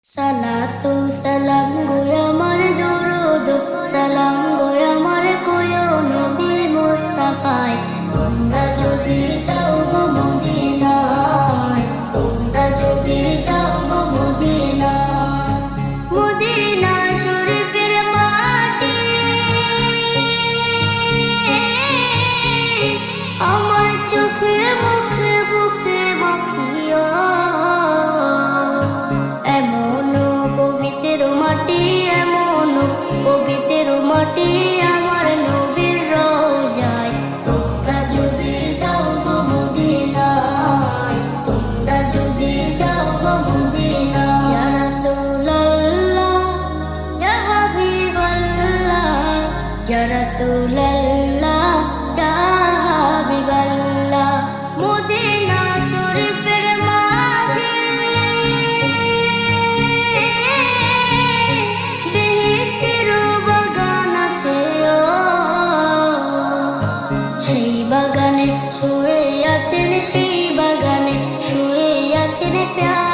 সালাতু সালাম গো আমার দরুদ সালাম গো আমার কোয় নবী মুস্তাফায়। তোমরা যদি যাও গো মদিনায়, তোমরা যদি যাও গো মদিনায়, মদিনা শরীফের মাটি আমার চোখে মুখে বুকে মাখিও। মাটি এমন পবিত্র মাটি আমার নবীর রওজায়। তোমরা যদি যাও গো মদিনায়, তোমরা যদি যাও গো মদিনায়। ইয়া রাসূলুল্লাহ ইয়া হাবিবাল্লাহ, ইয়া রাসূলুল্লাহ ইয়া হাবিবাল্লাহ। মদিনা শরীফের মাঝে বাগানে শুয়ে আছেন, সেই বাগানে শুয়ে আছেন প্যার।